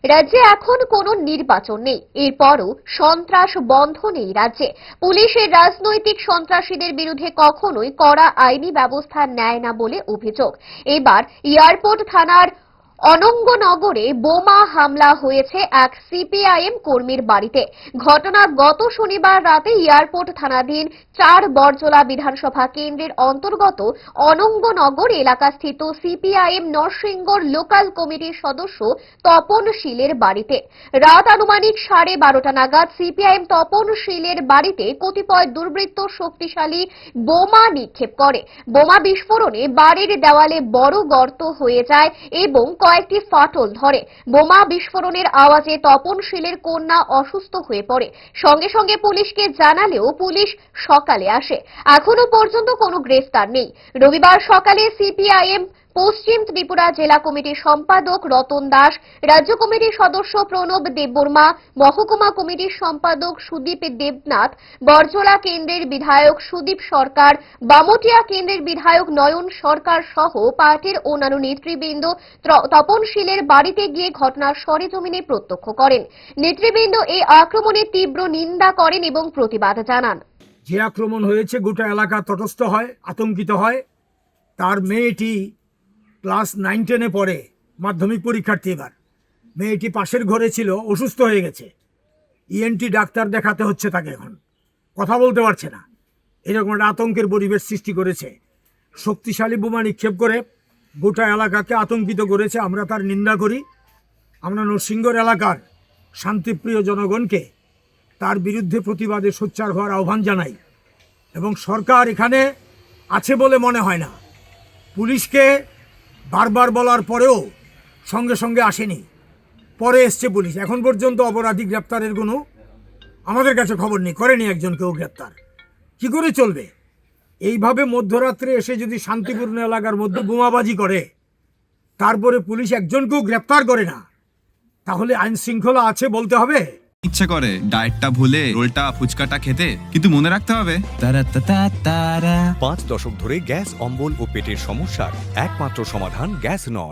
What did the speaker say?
রাজ্যে এখন কোনো নির্বাচন নেই, এরপরও সন্ত্রাস বন্ধ নেই রাজ্যে। পুলিশের রাজনৈতিক সন্ত্রাসীদের বিরুদ্ধে কখনোই কড়া আইনি ব্যবস্থা নেয় না বলে অভিযোগ। এবার এয়ারপোর্ট থানার অনঙ্গনগরে বোমা হামলা হয়েছে এক সিপিআইএম কর্মীর বাড়িতে। ঘটনা গত শনিবার রাতে এয়ারপোর্ট থানাধীন ৪ বরজলা বিধানসভা কেন্দ্রের অন্তর্গত অনঙ্গনগর এলাকাস্থিত সিপিআইএম নরসিংগড় লোকাল কমিটির সদস্য তপন শীলের বাড়িতে। রাত আনুমানিক 12:30 নাগাদ সিপিআইএম তপন শীলের বাড়িতে কতিপয় দুর্বৃত্ত শক্তিশালী বোমা নিক্ষেপ করে। বোমা বিস্ফোরণে বাড়ির দেওয়ালে বড় গর্ত হয়ে যায় এবং কয়েকটি ফাটল ধরে। বোমা বিস্ফোরণের আওয়াজে তপন শীলের কন্যা অসুস্থ হয়ে পড়ে। সঙ্গে সঙ্গে পুলিশকে জানালেও পুলিশ সকালে আসে। এখনো পর্যন্ত কোনো গ্রেফতার নেই। রবিবার সকালে সিপিআইএম পশ্চিম ত্রিপুরা জেলা কমিটির সম্পাদক রতন দাস, রাজ্য কমিটির সদস্য প্রণব দেববর্মা, মহকুমা কমিটির সম্পাদক সুদীপ দেবনাথ, বরজলা কেন্দ্রের বিধায়ক সুদীপ সরকার, বামুটিয়া কেন্দ্রের বিধায়ক নয়ন সরকার সহ পার্টির অন্যান্য নেতৃবৃন্দ তপন শীলের বাড়িতে গিয়ে ঘটনার সরেজমিনে প্রত্যক্ষ করেন। নেতৃবৃন্দ এই আক্রমণের তীব্র নিন্দা করেন এবং প্রতিবাদ জানান। যে আক্রমণ হয়েছে গোটা এলাকা তটস্থ হয়, আতঙ্কিত হয়। তার মেয়েটি ক্লাস 9-10-এ পড়ে, মাধ্যমিক পরীক্ষার্থী। এবার মেয়েটি পাশের ঘরে ছিল, অসুস্থ হয়ে গেছে। ইএনটি ডাক্তার দেখাতে হচ্ছে তাকে, এখন কথা বলতে পারছে না। এরকম একটা আতঙ্কের পরিবেশ সৃষ্টি করেছে। শক্তিশালী বোমা নিক্ষেপ করে গোটা এলাকাকে আতঙ্কিত করেছে। আমরা তার নিন্দা করি। আমরা নরসিংগড় এলাকার শান্তিপ্রিয় জনগণকে তার বিরুদ্ধে প্রতিবাদে সোচ্চার হওয়ার আহ্বান জানাই। এবং সরকার এখানে আছে বলে মনে হয় না। পুলিশকে বারবার বলার পরেও সঙ্গে সঙ্গে আসেনি, পরে এসছে পুলিশ। এখন পর্যন্ত অপরাধী গ্রেপ্তারের কোনো আমাদের কাছে খবর নেই, করেনি একজনকেও গ্রেপ্তার। কি করে চলবে? এইভাবে মধ্যরাত্রে এসে যদি শান্তিপূর্ণ এলাকার মধ্যে বোমাবাজি করে, তারপরে পুলিশ একজনকেও গ্রেপ্তার করে না, তাহলে আইন শৃঙ্খলা আছে বলতে হবে? ইচ্ছে করে ডায়েটটা ভুলে রোলটা ফুচকাটা খেতে, কিন্তু মনে রাখতে হবে 5 দশক ধরে গ্যাস, অম্বল ও পেটের সমস্যার একমাত্র সমাধান গ্যাস নল।